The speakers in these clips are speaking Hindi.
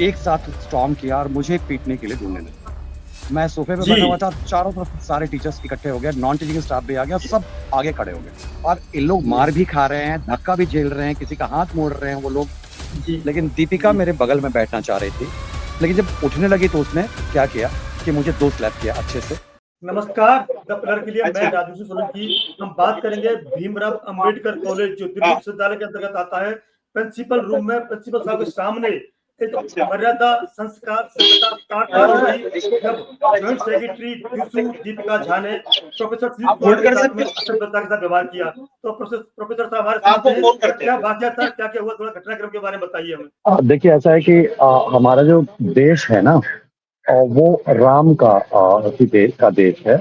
एक साथ स्टॉर्म किया और मुझे पीटने के लिए ढूंढने लगे। मैं सोफे पे जी। बैठा हुआ था, चारों तरफ सारे टीचर्स इकट्ठे हो गए, नॉन टीचिंग स्टाफ भी आ गया, सब आगे खड़े हो गए और इन लोग जी। मार भी खा रहे हैं, धक्का भी झेल रहे हैं, किसी का हाथ मोड़ रहे हैं वो लोग। जी। लेकिन दीपिका जी। मेरे बगल में बैठना चाह रही थी, लेकिन जब उठने लगी तो उसने क्या किया कि मुझे 2 स्लैप किया अच्छे से। नमस्कार, द पिलर के लिए मैं अच्छा। राजू सोलंकी। हम बात करेंगे भीमराव अंबेडकर कॉलेज जो दिल्ली विश्वविद्यालय के अंतर्गत आता है। प्रिंसिपल रूम में प्रिंसिपल साहब के सामने एक मर्यादा संस्कार सभ्यता स्टार्ट हो गई जब जॉइंट सेक्रेटरी डिसू दीपिका झा ने प्रोफेसर सुजीत कुमार के साथ में असभ्यता के साथ व्यवहार किया। तो प्रोफेसर साहब हमारे साथ हैं, क्या वाकया था, क्या क्या हुआ, थोड़ा घटनाक्रम के बारे में बताइए हमें। देखिए ऐसा है कि हमारा जो देश है ना, वो राम का देश है।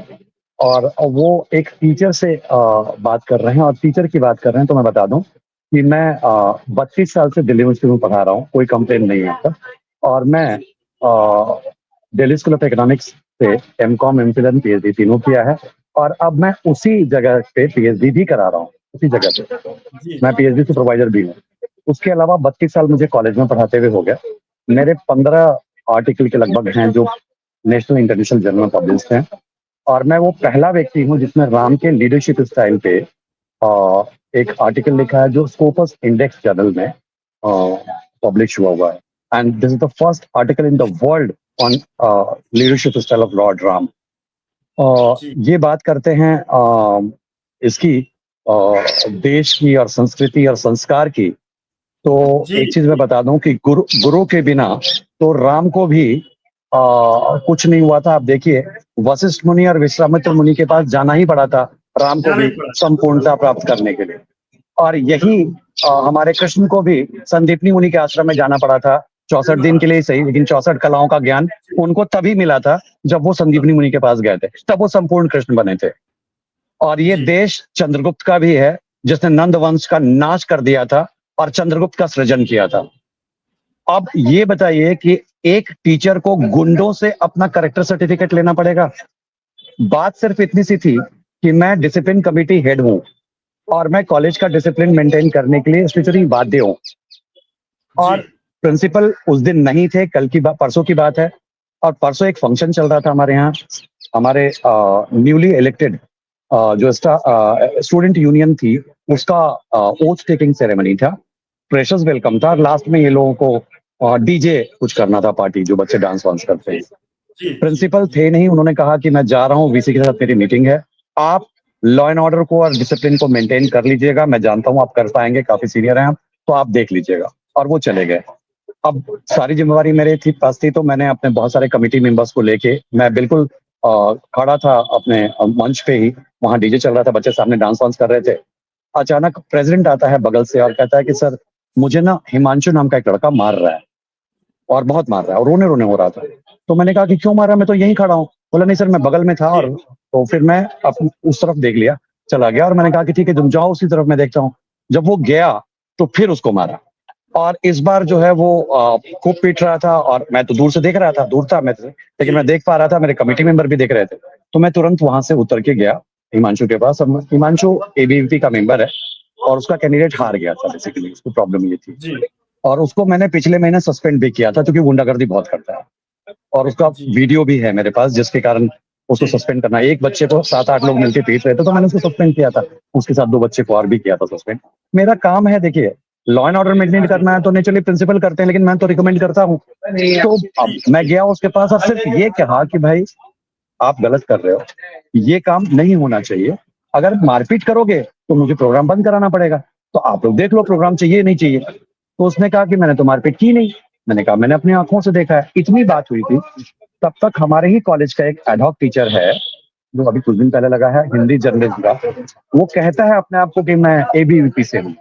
और वो एक टीचर से बात कर रहे हैं, और टीचर की बात कर रहे हैं तो मैं बता दूं कि मैं 32 साल से दिल्ली यूनिवर्सिटी में पढ़ा रहा हूँ, कोई कंप्लेन नहीं है सर। और मैं दिल्ली स्कूल ऑफ इकोनॉमिक्स से एमकॉम एमफिल एंड पीएचडी तीनों किया है। और अब मैं उसी जगह पे पीएचडी भी करा रहा हूँ, उसी जगह पे जी। मैं पीएचडी सुपरवाइजर भी हूँ। उसके अलावा 32 साल मुझे कॉलेज में पढ़ाते हुए हो गया। मेरे 15 आर्टिकल के लगभग हैं जो नेशनल इंटरनेशनल जर्नल में पब्लिश्ड हैं। और मैं वो पहला व्यक्ति हूँ जिसने राम के लीडरशिप स्टाइल पे एक आर्टिकल लिखा है जो स्कोपस इंडेक्स जर्नल में पब्लिश हुआ है। And this is the first article in the world on leadership style of lord Ram. Ji. ये बात करते हैं इसकी देश की और संस्कृति और संस्कार की। तो जी। एक चीज मैं बता दूं कि गुरु के बिना तो राम को भी कुछ नहीं हुआ था। आप देखिए, वशिष्ठ मुनि और विश्वामित्र मुनि के पास जाना ही पड़ा था राम को जाना भी ही पड़ा। संपूर्णता प्राप्त करने के लिए। और यही हमारे कृष्ण को भी संदीपनी मुनि के आश्रम में जाना पड़ा था, 64 दिन के लिए ही सही, लेकिन 64 कलाओं का ज्ञान उनको तभी मिला था जब वो संदीपनी मुनि के पास गए थे, तब वो संपूर्ण कृष्ण बने थे। और ये जी। देश चंद्रगुप्त का भी है, जिसने नंद वंश का नाश कर दिया था और चंद्रगुप्त का सृजन किया था। अब ये बताइए कि एक टीचर को गुंडों से अपना करेक्टर सर्टिफिकेट लेना पड़ेगा? बात सिर्फ इतनी सी थी कि मैं डिसिप्लिन कमेटी हेड हूं और मैं कॉलेज का डिसिप्लिन मेंटेन करने के लिए स्पिरिचुअली बाध्य हूं। जी। और प्रिंसिपल उस दिन नहीं थे, कल की बात, परसों की बात है। और परसों एक फंक्शन चल रहा था हमारे यहाँ, हमारे न्यूली इलेक्टेड जो स्टूडेंट यूनियन थी उसका ओथ टेकिंग सेरेमनी था, फ्रेशर्स वेलकम था। और लास्ट में ये लोगों को डीजे कुछ करना था, पार्टी जो बच्चे डांस वांस करते हैं। जी। जी। प्रिंसिपल जी। थे नहीं, उन्होंने कहा कि मैं जा रहा हूँ, वीसी के साथ मेरी मीटिंग है, आप लॉ एंड ऑर्डर को और डिसिप्लिन को मेंटेन कर लीजिएगा, मैं जानता हूँ आप कर पाएंगे, काफी सीनियर हैं आप, तो आप देख लीजिएगा। और वो चले गए। अब सारी जिम्मेवारी मेरे पास थी, तो मैंने अपने बहुत सारे कमिटी मेंबर्स को लेके मैं बिल्कुल खड़ा था अपने मंच पे ही, वहां डीजे चल रहा था, बच्चे सामने डांस वांस कर रहे थे। अचानक प्रेसिडेंट आता है बगल से और कहता है कि सर, मुझे ना हिमांशु नाम का एक लड़का मार रहा है, और बहुत मार रहा है, और रोने रोने हो रहा था। तो मैंने कहा कि क्यों मार रहा है, मैं तो यहीं खड़ा हूँ। बोला नहीं सर, मैं बगल में था। जी। और तो फिर मैं उस तरफ देख लिया, चला गया, और मैंने कहा कि ठीक है तुम जाओ उसी तरफ, मैं देखता हूँ। जब वो गया तो फिर उसको मारा। और इस बार जो है वो खूब पीट रहा था, और मैं तो दूर से देख रहा था, दूर था मैं से, लेकिन मैं जी। देख पा रहा था, मेरे कमेटी मेंबर भी देख रहे थे। तो मैं तुरंत वहां से उतर के गया हिमांशु के पास। अब हिमांशु एबीवीपी का मेंबर है, और उसका कैंडिडेट जी। हार गया था, बेसिकली उसको प्रॉब्लम ये थी। जी। और उसको मैंने पिछले महीने सस्पेंड भी किया था, क्योंकि गुंडागर्दी बहुत करता है। और उसका जी। वीडियो भी है मेरे पास, जिसके कारण उसको जी। सस्पेंड करना, एक बच्चे को 7-8 लोग मिलकर पीट रहे थे, तो मैंने उसको सस्पेंड किया था। उसके साथ 2 बच्चे को और भी किया था सस्पेंड। मेरा काम है, देखिए, लॉ एंड ऑर्डर मेंटेन करना है तो नेचुरली प्रिंसिपल करते हैं, लेकिन मैं तो रिकमेंड करता हूँ। तो अब मैं गया उसके पास और सिर्फ ये कहा कि भाई आप गलत कर रहे हो, ये काम नहीं होना चाहिए। अगर मारपीट करोगे तो मुझे प्रोग्राम बंद कराना पड़ेगा, तो आप लोग देख लो प्रोग्राम चाहिए नहीं चाहिए। तो उसने कहा कि मैंने तो मारपीट की नहीं। मैंने कहा मैंने अपनी आंखों से देखा है। इतनी बात हुई थी, तब तक हमारे ही कॉलेज का एक एडहॉक टीचर है जो अभी कुछ दिन पहले लगा है, हिंदी जर्नलिस्ट का, वो कहता है अपने आप को कि मैं एबीवीपी से हूँ।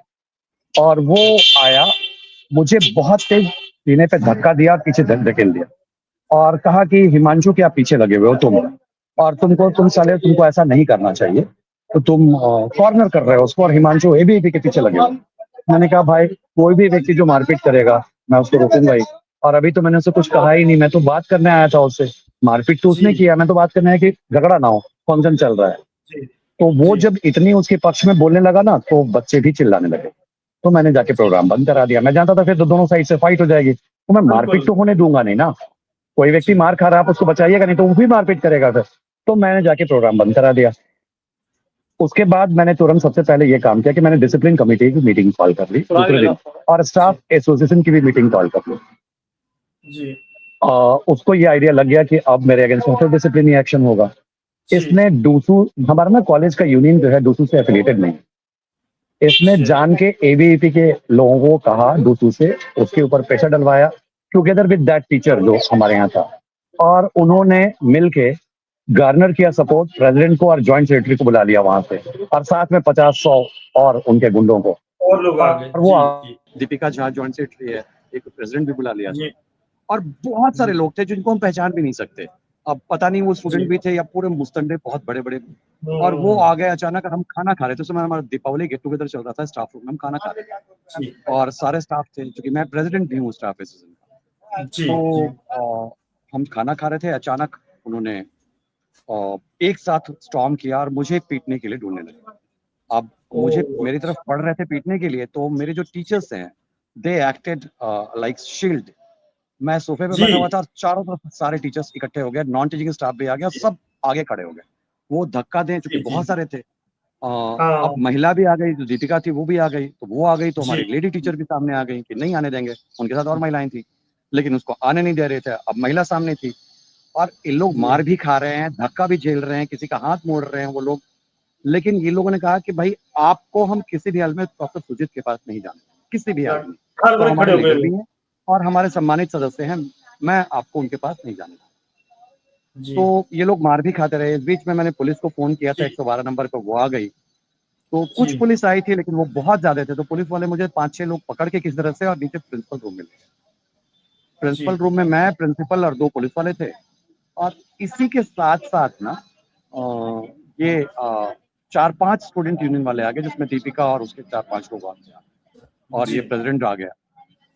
और वो आया, मुझे बहुत तेज सीने पे धक्का दिया, पीछे धकेल दिया, और कहा कि हिमांशु क्या पीछे लगे हुए हो तुम, और तुम साले तुमको ऐसा नहीं करना चाहिए, तो तुम कॉर्नर कर रहे हो उसको, और हिमांशु एबीवीपी के पीछे लगे हो। मैंने कहा भाई, कोई भी व्यक्ति जो मारपीट करेगा मैं उसको रोकूंगा ही। और अभी तो मैंने उससे कुछ कहा ही नहीं, मैं तो बात करने आया था उससे। मारपीट तो उसने जी। किया, मैं तो बात करने आया कि झगड़ा ना हो, फंक्शन चल रहा है। जी। तो वो जी। जब इतनी उसके पक्ष में बोलने लगा ना, तो बच्चे भी चिल्लाने लगे। तो मैंने जाके प्रोग्राम बंद करा दिया। मैं जानता था फिर तो दोनों साइड से फाइट हो जाएगी। तो मैं मारपीट तो होने दूंगा नहीं ना। कोई व्यक्ति मार खा रहा है, आप उसको बचाइएगा नहीं तो वो भी मारपीट करेगा फिर। तो मैंने जाके प्रोग्राम बंद करा दिया। उसके बाद मैंने तुरंत सबसे पहले ये काम किया कि मैंने डिसिप्लिन कमेटी की मीटिंग कॉल कर ली दूसरे दिन, और स्टाफ एसोसिएशन की भी मीटिंग कॉल कर ली। जी उसको ये आइडिया लग गया कि अब मेरे अगेंस्ट में फिर डिसिप्लिनरी एक्शन होगा। इसने डूसू, हमारा ना कॉलेज का यूनियन जो है डूसू से एफिलिएटेड नहीं, इसने जान के एबीवीपी के लोगों को कहा डूसू से, उसके ऊपर प्रेशर डलवाया टुगेदर विद दैट टीचर जो हमारे यहाँ था, और उन्होंने मिलके गार्नर किया सपोर्ट प्रेसिडेंट को और जॉइंट सेक्रेटरी को बुला लिया वहां से, और साथ में 50-100 और उनके गुंडों को, और लोग आ गए। और वो जी दीपिका झा जॉइंट सेक्रेटरी है, एक प्रेसिडेंट भी बुला लिया, जी और बहुत सारे लोग थे जिनको हम पहचान भी नहीं सकते। अब पता नहीं वो स्टूडेंट भी थे या पूरे मुस्तंडे बहुत बड़े बड़े, और वो आ गए अचानक। हम खाना खा रहे थे, उस समय हमारा दीपावली गेट टुगेदर चल रहा था स्टाफ रूम में, हम खाना खा रहे थे जी और सारे स्टाफ थे, क्योंकि मैं प्रेसिडेंट भी हूँ स्टाफ एसोसिएशन का। जी तो हम खाना खा रहे थे, अचानक उन्होंने एक साथ स्टॉर्म किया और मुझे पीटने के लिए ढूंढने लगे। अब मुझे मेरी तरफ पढ़ रहे थे पीटने के लिए, तो मेरे जो टीचर्स हैं दे एक्टेड लाइक शील्ड। मैं सोफे पे जी बैठा हुआ था और चारों तरफ सारे टीचर्स इकट्ठे हो गए, नॉन टीचिंग स्टाफ भी आ गया, सब आगे खड़े हो गए। वो धक्का दें, क्योंकि जी, बहुत सारे थे। हाँ अब महिला भी आ गई, जो दीपिका थी वो भी आ गई, तो वो आ गई तो हमारी जी लेडी टीचर भी सामने आ गई कि नहीं आने देंगे। उनके साथ और महिलाएं थी, लेकिन उसको आने नहीं दे रहे थे। अब महिला सामने थी, और ये लोग मार भी खा रहे हैं, धक्का भी झेल रहे हैं, किसी का हाथ मोड़ रहे हैं वो लोग। लेकिन ये लोगों ने कहा कि भाई आपको हम किसी भी हाल में डॉक्टर सुजीत के पास नहीं जाने, किसी भी हाल में। खाल तो भरे हमारे खड़े हो गए लीडर भी हैं और हमारे सम्मानित सदस्य हैं, मैं आपको उनके पास नहीं जाने दूंगा। जी तो ये लोग मार भी खाते रहे। इस बीच में मैंने पुलिस को फोन किया था, जी 112 नंबर पे, वो आ गई। तो कुछ जी पुलिस आई थी, लेकिन वो बहुत ज्यादा थे, तो पुलिस वाले मुझे 5-6 लोग पकड़ के किसी तरह से और नीचे प्रिंसिपल रूम में ले गए। प्रिंसिपल जी रूम में मैं, प्रिंसिपल और 2 पुलिस वाले थे। और इसी के साथ साथ ना ये 4-5 स्टूडेंट यूनियन वाले आ गए, जिसमें दीपिका और उसके 4-5 लोग आ गए, और ये जी प्रेसिडेंट आ गया।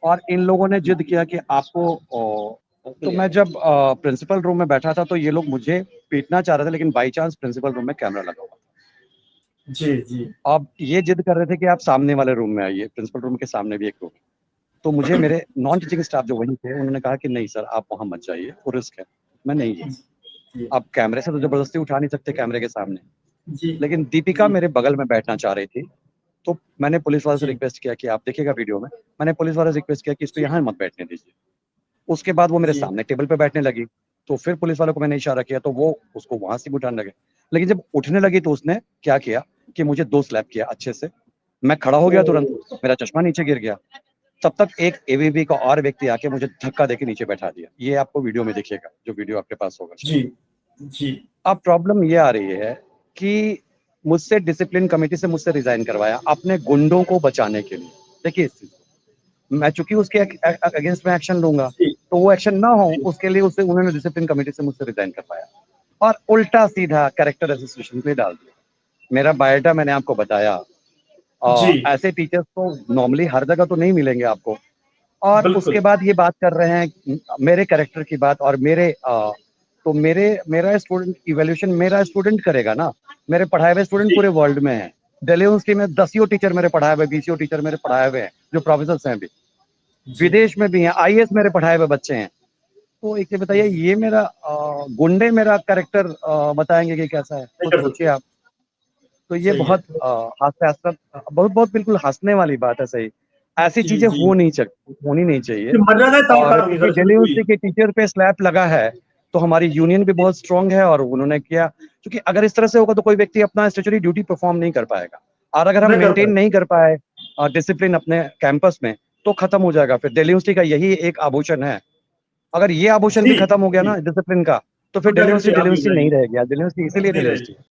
और इन लोगों ने जिद किया कि आपको तो मैं जब प्रिंसिपल रूम में बैठा था तो ये लोग मुझे पीटना चाह रहे थे, लेकिन बाई चांस प्रिंसिपल रूम में कैमरा लगा हुआ था। जी जी अब ये जिद कर रहे थे कि आप सामने वाले रूम में आइए, प्रिंसिपल रूम के सामने भी एक रूम। तो मुझे मेरे नॉन टीचिंग स्टाफ जो वहीं थे, उन्होंने कहा कि नहीं सर, आप वहां मत जाइए, वो रिस्क है। मैं नहीं गया। जी अब कैमरे से तो जबरदस्ती उठा नहीं सकते कैमरे के सामने, जी लेकिन दीपिका जी मेरे बगल में बैठना चाह रही थी। तो मैंने पुलिस वाले से जी रिक्वेस्ट किया कि आप देखिएगा वीडियो में, मैंने पुलिस वाले से रिक्वेस्ट किया कि इसको यहाँ मत बैठने दीजिए। उसके बाद वो मेरे जी सामने टेबल पे बैठने लगी, तो फिर पुलिस वालों को मैंने इशारा किया, तो वो उसको वहां से भी उठाने लगे। लेकिन जब उठने लगी तो उसने क्या किया कि मुझे 2 स्लैप किया अच्छे से। मैं खड़ा हो गया तुरंत, मेरा चश्मा नीचे गिर गया। तब तक एक एबीवी का और व्यक्ति आके मुझे धक्का देके नीचे बैठा दिया। ये आपको वीडियो में दिखेगा, जो वीडियो आपके पास होगा। जी जी अब प्रॉब्लम ये आ रही है कि मुझसे डिसिप्लिन कमेटी से मुझसे रिजाइन करवाया अपने गुंडों को बचाने के लिए। देखिए इस चीज को, मैं चूंकि उसके अगेंस्ट में एक्शन लूंगा, जी तो वो एक्शन ना हो उसके लिए उससे उन्होंने डिसिप्लिन कमेटी से मुझसे रिजाइन करवाया, और उल्टा सीधा कैरेक्टर एसोसिएशन पे डाल दिया। मेरा बायोडाटा मैंने आपको बताया। जी ऐसे टीचर्स तो नॉर्मली हर जगह तो नहीं मिलेंगे आपको। और उसके बिल्कुल बाद ये बात कर रहे हैं मेरे कैरेक्टर की बात, और तो मेरा स्टूडेंट इवैल्यूएशन मेरा स्टूडेंट करेगा ना। मेरे पढ़ाए हुए स्टूडेंट जी पूरे वर्ल्ड में हैं। दिल्ली यूनिवर्सिटी में 10 टीचर मेरे पढ़ाए हुए, 20 टीचर मेरे पढ़ाए हुए हैं, जो प्रोफेसर हैं भी, जी विदेश में भी हैं, आईएएस मेरे पढ़ाए हुए बच्चे हैं। तो एक बताइए, ये मेरा गुंडे मेरा कैरेक्टर बताएंगे कि कैसा है, नहीं खुद कर सोचिए सकते आप। तो ये सही है बहुत हास्यास्पद, बहुत बहुत बिल्कुल हंसने वाली बात है। सही, ऐसी जी चीजें जी होनी नहीं चाहिए। कि मर्यादाएं और तमकार होगी क्योंकि सर इसमें दिल्ली कोई यूनिवर्सिटी के टीचर पे स्लैप लगा है, तो हमारी यूनियन भी बहुत स्ट्रांग है, और उन्होंने किया। क्योंकि अगर इस तरह से होगा तो कोई व्यक्ति अपना स्टैट्यूटरी ड्यूटी परफॉर्म नहीं कर पाएगा, और अगर हम नहीं कर मेंटेन पाए नहीं कर पाए डिसिप्लिन अपने कैंपस में, तो खत्म हो जाएगा। फिर दिल्ली यूनिवर्सिटी का यही एक आभूषण है। अगर ये आभूषण भी जी खत्म हो गया जी ना डिसिप्लिन का, तो तो फिर दिल्ली डेफिनेटली यूनिवर्सिटी आगे हो नहीं जाएगी रहेगी। दिल्ली यूनिवर्सिटी इसीलिए नहीं दिल्ली रहेगी यूनिवर्सिटी